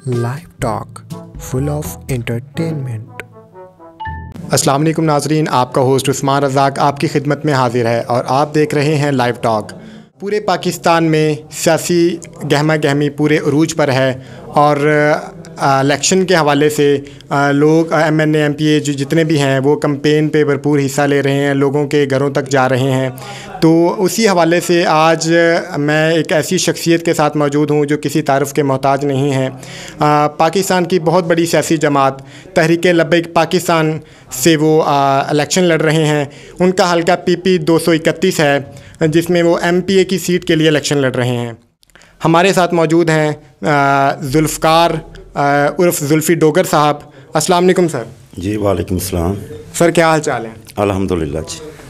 Live talk full of entertainment. अस्सलाम वालेकुम नाजरीन, आपका होस्ट उस्मान रज़ाक आपकी खिदमत में हाजिर है और आप देख रहे हैं लाइव टॉक। पूरे पाकिस्तान में सियासी गहमा गहमी पूरे उरूज पर है और इलेक्शन के हवाले से लोग MNA MPA जो जितने भी हैं वो कैंपेन पे भरपूर हिस्सा ले रहे हैं, लोगों के घरों तक जा रहे हैं। तो उसी हवाले से आज मैं एक ऐसी शख्सियत के साथ मौजूद हूँ जो किसी तारीफ़ के मोहताज नहीं है। पाकिस्तान की बहुत बड़ी सियासी जमात तहरीक लब्बैक पाकिस्तान से वो इलेक्शन लड़ रहे हैं। उनका हल्का PP 231 है जिसमें वो MPA की सीट के लिए इलेक्शन लड़ रहे हैं। हमारे साथ मौजूद हैं जुल्फ़कार उर्फ़ जुल्फ़ी डोगर साहब। अस्सलाम वालेकुम सर। जी वालेकुम सलाम। सर क्या हाल चाल है? अल्हम्दुलिल्लाह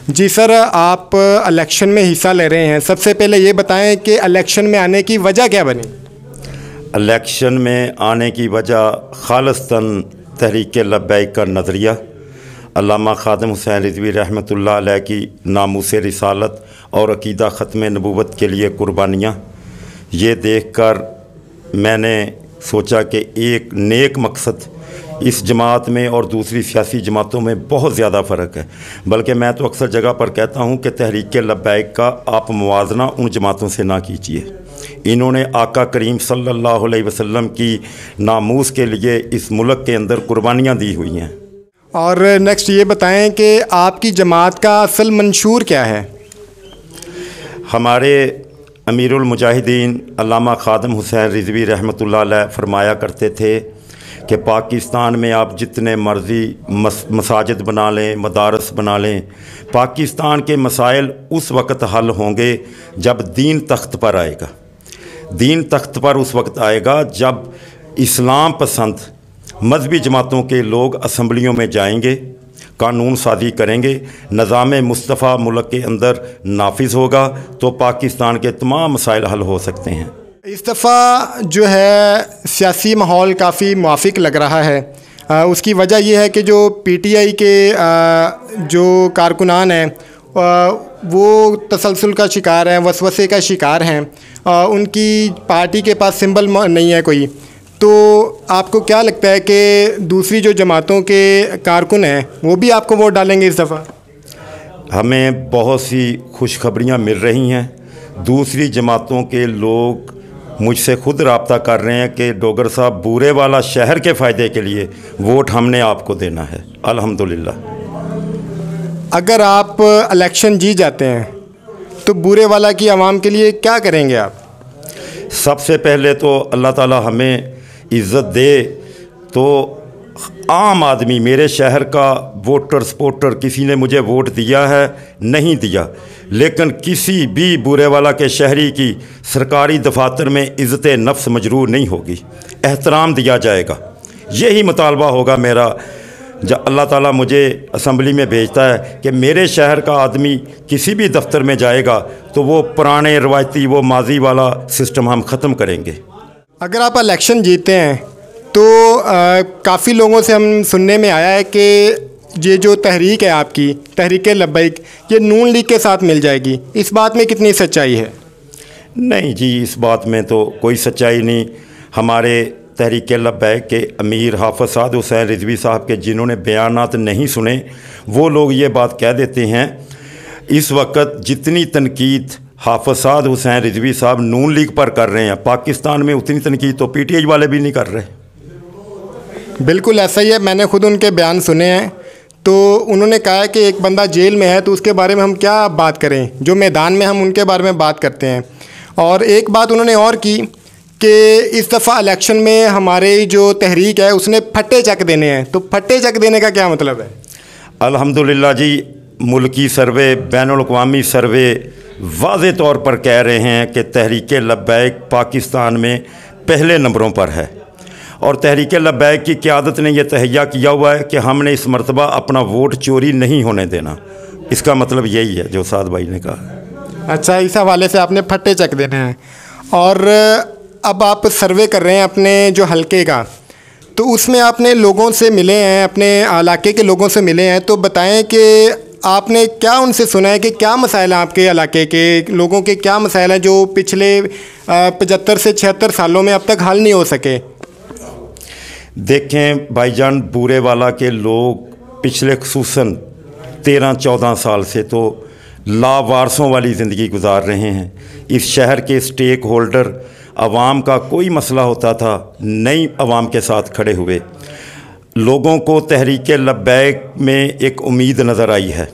जी सर, आप इलेक्शन में हिस्सा ले रहे हैं, सबसे पहले ये बताएं कि इलेक्शन में आने की वजह क्या बनी? इलेक्शन में आने की वजह खालिस्तन तहरीक लब्बैक का नज़रिया, अल्लामा ख़ादिम हुसैन रिज़वी रहमतुल्लाह अलैह की नामूस रिसालत और अक़ीदा ख़त्म नबूवत के लिए कुर्बानियाँ, ये देखकर मैंने सोचा कि एक नेक मकसद इस जमात में और दूसरी सियासी जमातों में बहुत ज़्यादा फ़र्क है। बल्कि मैं तो अक्सर जगह पर कहता हूँ कि तहरीक लब्बैक का आप मुवाजना उन जमातों से ना कीजिए। इन्होंने आका करीम सल्लल्लाहु अलैहि वसल्लम की नामूस के लिए इस मुल्क के अंदर कुर्बानियाँ दी हुई हैं। और नेक्स्ट ये बताएं कि आपकी जमात का असल मंशूर क्या है? हमारे अमीरुल मुजाहिदीन अल्लामा ख़ादिम हुसैन रिज़वी रहमतुल्लाह अलैह फरमाया करते थे कि पाकिस्तान में आप जितने मर्ज़ी मसाजिद बना लें, मदारस बना लें, पाकिस्तान के मसाइल उस वक़्त हल होंगे जब दीन तख्त पर आएगा। दीन तख्त पर उस वक्त आएगा जब इस्लाम पसंद मजहबी जमातों के लोग असम्बलियों में जाएंगे, कानून साजी करेंगे, निज़ाम मुस्तफ़ा मुल्क के अंदर नाफिज होगा तो पाकिस्तान के तमाम मसाइल हल हो सकते हैं। इस दफ़ा जो है सियासी माहौल काफ़ी मुआफ़िक लग रहा है। उसकी वजह यह है कि जो PTI के जो कारकुनान हैं वो तसलसल का शिकार हैं, वसवसे का शिकार हैं। उनकी पार्टी के पास सिंबल नहीं है कोई। तो आपको क्या लगता है कि दूसरी जो जमातों के कारकुन हैं वो भी आपको वोट डालेंगे इस दफ़ा? हमें बहुत सी खुशखबरियाँ मिल रही हैं। दूसरी जमातों के लोग मुझसे ख़ुद रब्ता कर रहे हैं कि डोगर साहब बूरे वाला शहर के फ़ायदे के लिए वोट हमने आपको देना है। अल्हम्दुलिल्लाह। अगर आप इलेक्शन जीत जाते हैं तो बूरे वाला की आवाम के लिए क्या करेंगे आप? सबसे पहले तो अल्लाह ताला हमें इज़्ज़त दे तो आम आदमी, मेरे शहर का वोटर सपोर्टर, किसी ने मुझे वोट दिया है नहीं दिया, लेकिन किसी भी बुरे वाला के शहरी की सरकारी दफातर में इज़्ज़त नफ्स मजरूर नहीं होगी, एहतराम दिया जाएगा। यही मुतालबा होगा मेरा जब अल्लाह ताला मुझे असम्बली में भेजता है कि मेरे शहर का आदमी किसी भी दफ्तर में जाएगा तो वो पुराने रवायती वो माजी वाला सिस्टम हम ख़त्म करेंगे। अगर आप इलेक्शन जीतते हैं तो काफ़ी लोगों से हम सुनने में आया है कि ये जो तहरीक है आपकी तहरीक लब्बैक, ये नून लीग के साथ मिल जाएगी। इस बात में कितनी सच्चाई है? नहीं जी, इस बात में तो कोई सच्चाई नहीं। हमारे तहरीक लब्बैक के अमीर हाफ़िज़ साद हुसैन रिज़वी साहब के जिन्होंने बयानात नहीं सुने वो लोग ये बात कह देते हैं। इस वक्त जितनी तनकीद हाफ़िज़ साद हुसैन रिज़वी साहब नून लीग पर कर रहे हैं, पाकिस्तान में उतनी तनकीद तो PTI वाले भी नहीं कर रहे। बिल्कुल ऐसा ही है, मैंने खुद उनके बयान सुने हैं। तो उन्होंने कहा है कि एक बंदा जेल में है तो उसके बारे में हम क्या बात करें, जो मैदान में हम उनके बारे में बात करते हैं। और एक बात उन्होंने और की कि इस दफ़ा इलेक्शन में हमारे जो तहरीक है उसने फट्टे चक देने हैं। तो फट्टे चक देने का क्या मतलब है? अल्हम्दुलिल्लाह जी, मुल्की सर्वे, बैनुल अक़वामी सर्वे वाज़े तौर पर कह रहे हैं कि तहरीक लब्बैक पाकिस्तान में पहले नंबरों पर है और तहरीक लब्बैक की क़यादत ने यह तहैया किया हुआ है कि हमने इस मरतबा अपना वोट चोरी नहीं होने देना। इसका मतलब यही है जो साद भाई ने कहा। अच्छा, इस हवाले से आपने फट्टे चक देने हैं। और अब आप सर्वे कर रहे हैं अपने जो हलके का, तो उसमें आपने लोगों से मिले हैं, अपने इलाके के लोगों से मिले हैं, तो बताएं कि आपने क्या उनसे सुना है कि क्या मसाइल हैं आपके इलाके के लोगों के, क्या मसाइल हैं जो पिछले 75 से 76 सालों में अब तक हल नहीं हो सके। देखें भाईजान, बूरे वाला के लोग पिछले खुसूसन 13-14 साल से तो लावारसों वाली ज़िंदगी गुजार रहे हैं। इस शहर के स्टेक होल्डर आवाम का कोई मसला होता था, नई आवाम के साथ खड़े हुए। लोगों को तहरीक लब्बैक में एक उम्मीद नज़र आई है।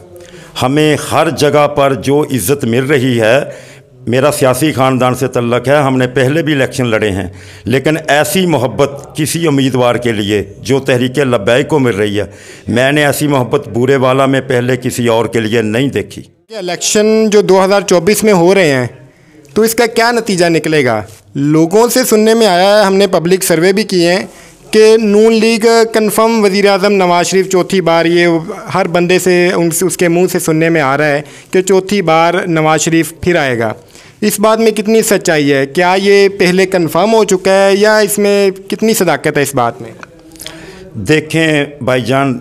हमें हर जगह पर जो इज़्ज़त मिल रही है, मेरा सियासी ख़ानदान से तल्लक़ है, हमने पहले भी इलेक्शन लड़े हैं, लेकिन ऐसी मोहब्बत किसी उम्मीदवार के लिए जो तहरीक लब्बैक को मिल रही है, मैंने ऐसी मोहब्बत बूरे वाला में पहले किसी और के लिए नहीं देखी। इलेक्शन जो 2024 में हो रहे हैं, तो इसका क्या नतीजा निकलेगा? लोगों से सुनने में आया है, हमने पब्लिक सर्वे भी किए हैं कि नून लीग कन्फर्म वज़ीर-ए-आज़म नवाज़ शरीफ चौथी बार, ये हर बंदे से उसके मुंह से सुनने में आ रहा है कि चौथी बार नवाज़ शरीफ फिर आएगा। इस बात में कितनी सच्चाई है? क्या ये पहले कन्फर्म हो चुका है या इसमें कितनी सदाकत है इस बात में? देखें भाईजान,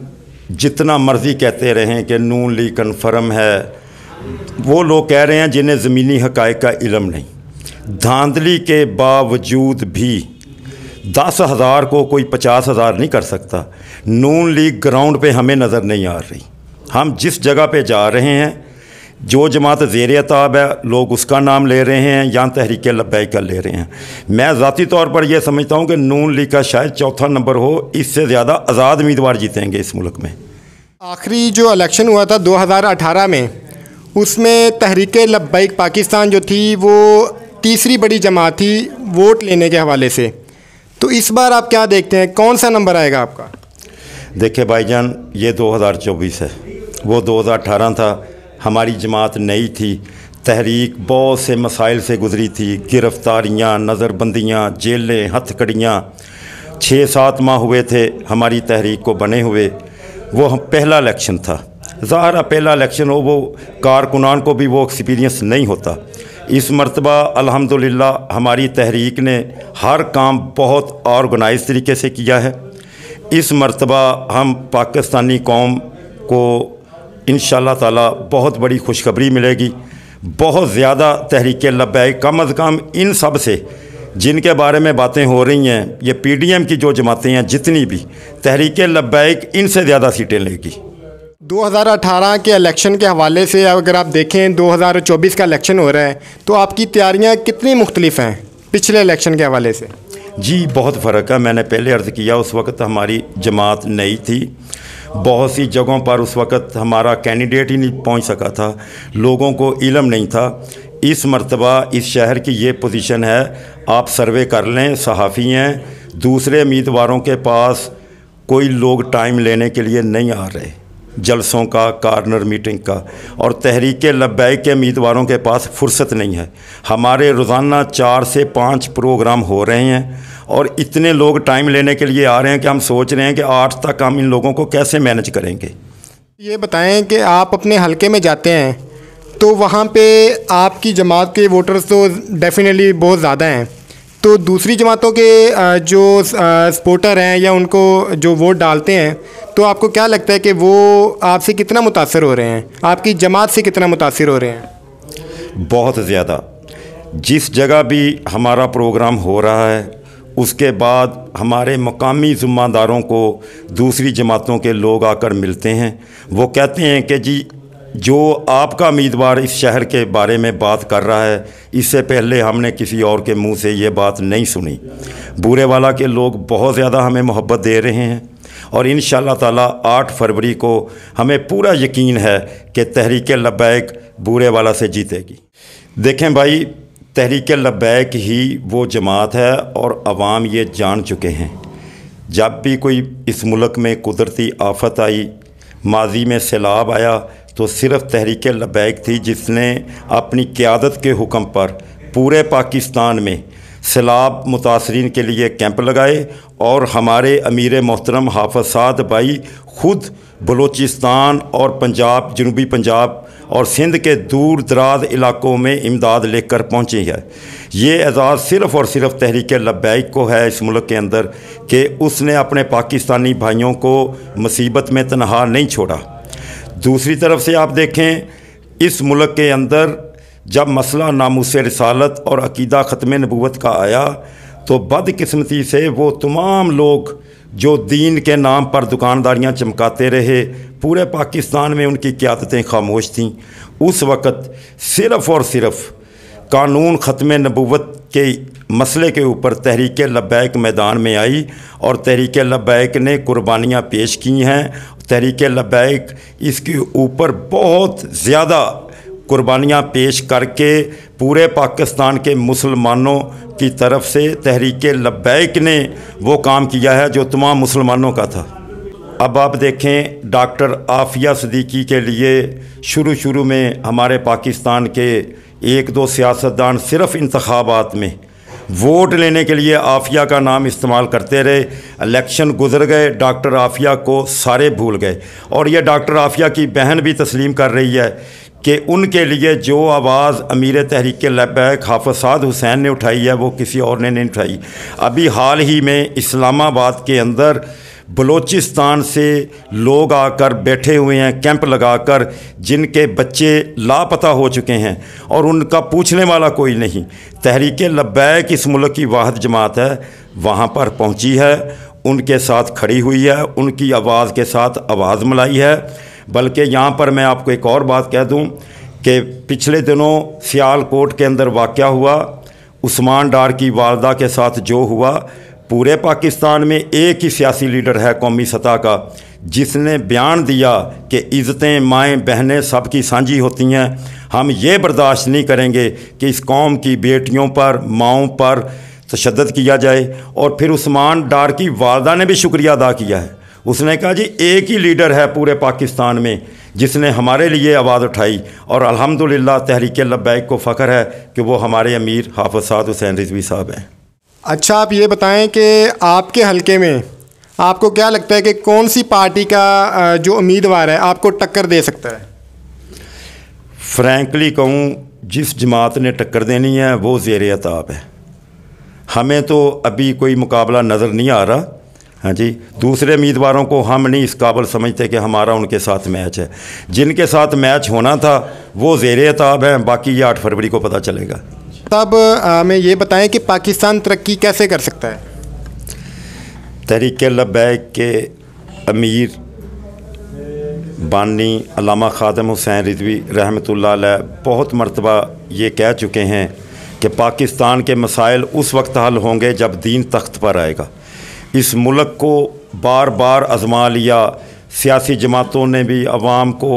जितना मर्ज़ी कहते रहें कि नून लीग कन्फर्म है, वो लोग कह रहे हैं जिन्हें ज़मीनी हक़ाइक़ का इल्म नहीं। धांधली के बावजूद भी 10,000 को कोई 50,000 नहीं कर सकता। नून लीग ग्राउंड पे हमें नज़र नहीं आ रही। हम जिस जगह पे जा रहे हैं, जो जमात ज़ेर अताब है, लोग उसका नाम ले रहे हैं या तहरीक लब्बैक का ले रहे हैं। मैं ज़ाती तौर पर यह समझता हूँ कि नून लीग का शायद चौथा नंबर हो, इससे ज़्यादा आज़ाद उम्मीदवार जीतेंगे इस मुल्क में। आखिरी जो इलेक्शन हुआ था 2018 में, उसमें तहरीक लब्बैक पाकिस्तान जो थी वो तीसरी बड़ी जमात थी वोट लेने के हवाले से। तो इस बार आप क्या देखते हैं, कौन सा नंबर आएगा आपका? देखिए भाईजान, ये 2024 है, वो 2018 था। हमारी जमात नई थी, तहरीक बहुत से मसाइल से गुजरी थी, गिरफ़्तारियाँ, नज़रबंदियाँ, जेलें, हथकड़ियाँ। 6-7 माह हुए थे हमारी तहरीक को बने हुए। वो पहला इलेक्शन था, ज़ाहिर है पहला इलेक्शन हो, वो कारकुनान को भी वो एक्सपीरियंस नहीं होता। इस मर्तबा अल्हम्दुलिल्लाह हमारी तहरीक ने हर काम बहुत ऑर्गेनाइज तरीके से किया है। इस मर्तबा हम पाकिस्तानी कौम को इंशाअल्लाह ताला बहुत बड़ी खुशखबरी मिलेगी। बहुत ज़्यादा तहरीक लब्बैक, कम अज़ कम इन सब से जिनके बारे में बातें हो रही हैं, ये PDM की जो जमातें हैं जितनी भी, तहरीक लब्बैक इनसे ज़्यादा सीटें लेगी। 2018 के इलेक्शन के हवाले से अगर आप देखें, 2024 का इलेक्शन हो रहा है, तो आपकी तैयारियां कितनी मुख्तलिफ हैं पिछले इलेक्शन के हवाले से? जी बहुत फ़र्क है। मैंने पहले अर्ज़ किया, उस वक़्त हमारी जमात नई थी, बहुत सी जगहों पर उस वक़्त हमारा कैंडिडेट ही नहीं पहुंच सका था, लोगों को इल्म नहीं था। इस मर्तबा इस शहर की ये पोजीशन है, आप सर्वे कर लें, सहाफ़ी हैं, दूसरे उम्मीदवारों के पास कोई लोग टाइम लेने के लिए नहीं आ रहे, जलसों का, कार्नर मीटिंग का, और तहरीक लब्बैक के उम्मीदवारों के पास फुर्सत नहीं है। हमारे रोज़ाना 4 से 5 प्रोग्राम हो रहे हैं और इतने लोग टाइम लेने के लिए आ रहे हैं कि हम सोच रहे हैं कि 8 तक हम इन लोगों को कैसे मैनेज करेंगे। ये बताएं कि आप अपने हलके में जाते हैं तो वहाँ पे आपकी जमात के वोटर्स तो डेफिनेटली बहुत ज़्यादा हैं, तो दूसरी जमातों के जो सपोर्टर हैं या उनको जो वोट डालते हैं, तो आपको क्या लगता है कि वो आपसे कितना मुतासर हो रहे हैं, आपकी जमात से कितना मुतासर हो रहे हैं? बहुत ज़्यादा। जिस जगह भी हमारा प्रोग्राम हो रहा है, उसके बाद हमारे मकामी ज़िम्मेदारों को दूसरी जमातों के लोग आकर मिलते हैं। वो कहते हैं कि जी जो आपका उम्मीदवार इस शहर के बारे में बात कर रहा है, इससे पहले हमने किसी और के मुंह से ये बात नहीं सुनी। बूरे वाला के लोग बहुत ज़्यादा हमें मोहब्बत दे रहे हैं और इंशाअल्लाह ताला 8 फरवरी को हमें पूरा यकीन है कि तहरीक लब्बैक बूरे वाला से जीतेगी। देखें भाई, तहरीक लब्बैक ही वो जमात है और अवाम ये जान चुके हैं। जब भी कोई इस मुल्क में कुदरती आफत आई, माजी में सैलाब आया, तो सिर्फ़ तहरीक लब्बैक थी जिसने अपनी क़यादत के हुक्म पर पूरे पाकिस्तान में सैलाब मुतासरीन के लिए कैंप लगाए और हमारे अमीर मोहतरम हाफ़िज़ साद भाई ख़ुद बलूचिस्तान और पंजाब, जनूबी पंजाब और सिंध के दूर दराज इलाकों में इमदाद लेकर पहुँची है। ये एजाज़ सिर्फ़ और सिर्फ तहरीक लब्बैक को है इस मुल्क के अंदर कि उसने अपने पाकिस्तानी भाइयों को मुसीबत में तनहा नहीं छोड़ा। दूसरी तरफ से आप देखें, इस मुल्क के अंदर जब मसला नामूस रिसालत और अकीदा ख़त्म नबूवत का आया तो बदकिस्मती से वो तमाम लोग जो दीन के नाम पर दुकानदारियां चमकाते रहे, पूरे पाकिस्तान में उनकी क़यादतें खामोश थीं। उस वक़्त सिर्फ़ और सिर्फ कानून ख़त्म नबूवत के मसले के ऊपर तहरीक लब्बैक मैदान में आई और तहरीक लब्बैक ने कुर्बानियाँ पेश की हैं। तहरीक लब्बैक इसके ऊपर बहुत ज़्यादा कुर्बानियाँ पेश करके पूरे पाकिस्तान के मुसलमानों की तरफ से तहरीक लब्बैक ने वो काम किया है जो तमाम मुसलमानों का था। अब आप देखें, डॉक्टर आफिया सिद्दीकी के लिए शुरू में हमारे पाकिस्तान के एक दो सियासतदान सिर्फ़ इंतखाबात में वोट लेने के लिए आफिया का नाम इस्तेमाल करते रहे। इलेक्शन गुजर गए, डॉक्टर आफिया को सारे भूल गए। और ये डॉक्टर आफिया की बहन भी तस्लीम कर रही है कि उनके लिए जो आवाज़ अमीर तहरीक लब्बैक हाफ़िज़ साद हुसैन ने उठाई है वो किसी और ने नहीं उठाई। अभी हाल ही में इस्लामाबाद के अंदर बलूचिस्तान से लोग आकर बैठे हुए हैं कैंप लगाकर, जिनके बच्चे लापता हो चुके हैं और उनका पूछने वाला कोई नहीं। तहरीक लब्बैक इस मुल्क की वाहिद जमात है, वहाँ पर पहुँची है, उनके साथ खड़ी हुई है, उनकी आवाज़ के साथ आवाज़ मिलाई है। बल्कि यहाँ पर मैं आपको एक और बात कह दूँ कि पिछले दिनों सियालकोट के अंदर वाक़या हुआ, उस्मान डार की वालदा के साथ जो हुआ, पूरे पाकिस्तान में एक ही सियासी लीडर है कौमी सतह का जिसने बयान दिया कि इज़्ज़तें माएँ बहनें सब की साझी होती हैं। हम ये बर्दाश्त नहीं करेंगे कि इस कौम की बेटियों पर, माओं पर तशद्दुद किया जाए। और फिर उस्मान डार की वालदा ने भी शुक्रिया अदा किया है। उसने कहा जी एक ही लीडर है पूरे पाकिस्तान में जिसने हमारे लिए आवाज़ उठाई और अल्हम्दुलिल्लाह तहरीक लब्बैक को फ़ख्र है कि वो हमारे अमीर हाफ़िज़ साद हुसैन रिज़वी साहब हैं। अच्छा, आप ये बताएं कि आपके हलके में आपको क्या लगता है कि कौन सी पार्टी का जो उम्मीदवार है आपको टक्कर दे सकता है? फ्रैंकली कहूँ, जिस जमात ने टक्कर देनी है वो ज़ेर-ए-अताब है। हमें तो अभी कोई मुकाबला नज़र नहीं आ रहा। हाँ जी, दूसरे उम्मीदवारों को हम नहीं इस काबिल समझते कि हमारा उनके साथ मैच है। जिनके साथ मैच होना था वो ज़ेर-ए-अताब हैं, बाकी ये 8 फरवरी को पता चलेगा। तब हमें ये बताएं कि पाकिस्तान तरक्की कैसे कर सकता है? तहरीक लब्बैक के अमीर बानी अल्लामा ख़ादिम हुसैन रिज़वी रहमतुल्लाह अलैह बहुत मरतबा ये कह चुके हैं कि पाकिस्तान के मसाइल उस वक्त हल होंगे जब दीन तख्त पर आएगा। इस मुल्क को बार बार आज़मा लिया, सियासी जमातों ने भी अवाम को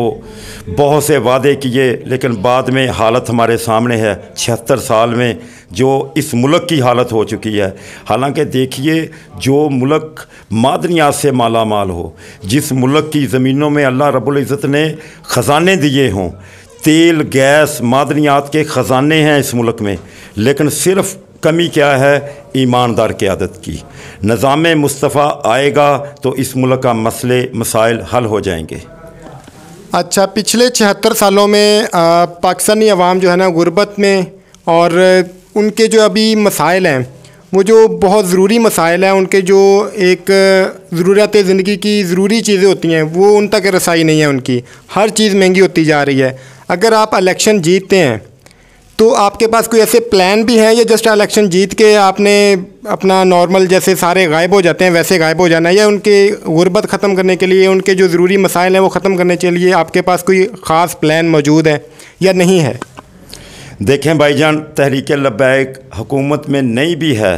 बहुत से वादे किए, लेकिन बाद में हालत हमारे सामने है। 76 साल में जो इस मुल्क की हालत हो चुकी है। हालांकि देखिए, जो मुल्क मादनियात से माला माल हो, जिस मुल्क की ज़मीनों में अल्लाह रब्बुल इज़्ज़त ने ख़जाने दिए हों, तेल गैस मादनियात के ख़जाने हैं इस मुल्क में, लेकिन सिर्फ़ कमी क्या है? ईमानदार क़यादत की। निज़ाम मुस्तफ़ा आएगा तो इस मुल्क का मसले मसाइल हल हो जाएंगे। अच्छा, पिछले 76 सालों में पाकिस्तानी अवाम जो है ना गुर्बत में, और उनके जो अभी मसाइल हैं वो जो बहुत ज़रूरी मसाइल हैं, उनके जो एक ज़रूरत ज़िंदगी की ज़रूरी चीज़ें होती हैं वो उन तक रसाई नहीं है उनकी। हर चीज़ महंगी होती जा रही है। अगर आप इलेक्शन जीतते हैं तो आपके पास कोई ऐसे प्लान भी हैं या जस्ट इलेक्शन जीत के आपने अपना नॉर्मल जैसे सारे गायब हो जाते हैं वैसे गायब हो जाना है, या उनके गुर्बत ख़त्म करने के लिए, उनके जो ज़रूरी मसाइल हैं वो ख़त्म करने के लिए आपके पास कोई ख़ास प्लान मौजूद है या नहीं है? देखें भाईजान, तहरीक लब्बैक हुकूमत में नहीं भी है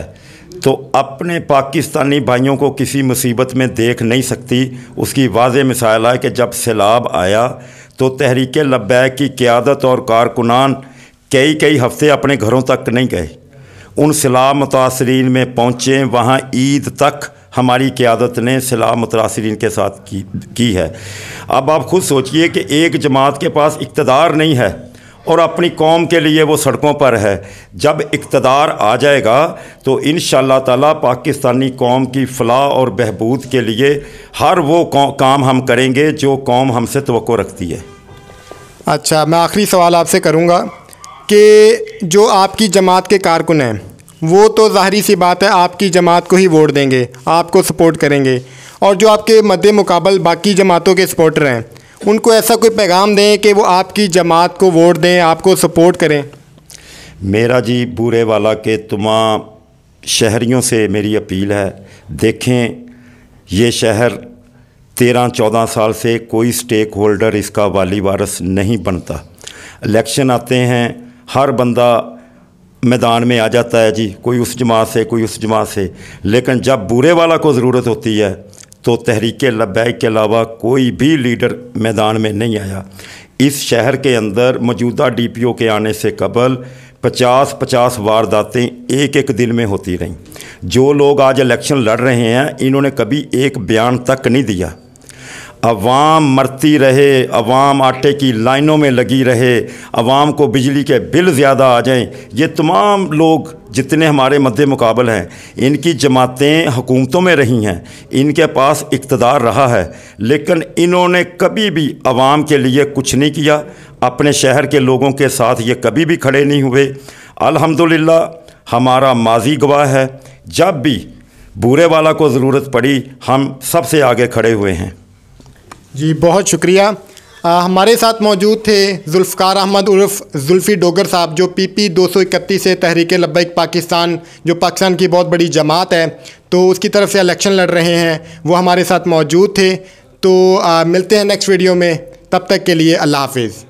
तो अपने पाकिस्तानी भाइयों को किसी मुसीबत में देख नहीं सकती। उसकी वाज़ेह मिसाल है कि जब सैलाब आया तो तहरीक लब्बैक की क़यादत और कारकुनान कई हफ्ते अपने घरों तक नहीं गए, उन सैलाब मुतासरीन में पहुँचे। वहाँ ईद तक हमारी क़यादत ने सैलाब मुतासरीन के साथ की है। अब आप खुद सोचिए कि एक जमात के पास इक़्तिदार नहीं है और अपनी कौम के लिए वो सड़कों पर है। जब इक़्तिदार आ जाएगा तो इंशाअल्लाह ताला पाकिस्तानी कौम की फ़लाह और बहबूद के लिए हर वो काम हम करेंगे जो कौम हमसे तवक्को रखती है। अच्छा, मैं आखिरी सवाल आपसे करूँगा कि जो आपकी जमात के कारकुन हैं वो तो ज़ाहिरी सी बात है आपकी जमात को ही वोट देंगे, आपको सपोर्ट करेंगे, और जो आपके मद्दे मुकाबल बाकी जमातों के सपोर्टर हैं उनको ऐसा कोई पैगाम दें कि वो आपकी जमात को वोट दें, आपको सपोर्ट करें। मेरा जी बूरे वाला के तमाम शहरियों से मेरी अपील है, देखें ये शहर 13-14 साल से कोई स्टेक होल्डर इसका वाली वारस नहीं बनता। इलेक्शन आते हैं, हर बंदा मैदान में आ जाता है जी, कोई उस जमात से कोई उस जमात से, लेकिन जब बूरे वाला को ज़रूरत होती है तो तहरीक लब्बैक के अलावा कोई भी लीडर मैदान में नहीं आया। इस शहर के अंदर मौजूदा DPO के आने से कबल 50-50 वारदातें एक दिन में होती रहीं। जो लोग आज इलेक्शन लड़ रहे हैं इन्होंने कभी एक बयान तक नहीं दिया। अवाम मरती रहे, अवाम आटे की लाइनों में लगी रहे, अवाम को बिजली के बिल ज़्यादा आ जाएं, ये तमाम लोग जितने हमारे मद्दे मुकाबल हैं इनकी जमातें हुकूमतों में रही हैं, इनके पास इक़्तिदार रहा है, लेकिन इन्होंने कभी भी अवाम के लिए कुछ नहीं किया। अपने शहर के लोगों के साथ ये कभी भी खड़े नहीं हुए। अल्हम्दुलिल्लाह हमारा माजी गवाह है, जब भी बूरे वाला को ज़रूरत पड़ी हम सबसे आगे खड़े हुए हैं। जी बहुत शुक्रिया। हमारे साथ मौजूद थे जुल्फ़कार अहमद उर्फ़ जुल्फ़ी डोगर साहब, जो PP 231 से तहरीक लब्बैक पाकिस्तान, जो पाकिस्तान की बहुत बड़ी जमात है तो उसकी तरफ से इलेक्शन लड़ रहे हैं, वो हमारे साथ मौजूद थे। तो मिलते हैं नेक्स्ट वीडियो में, तब तक के लिए अल्लाह हाफ़िज़।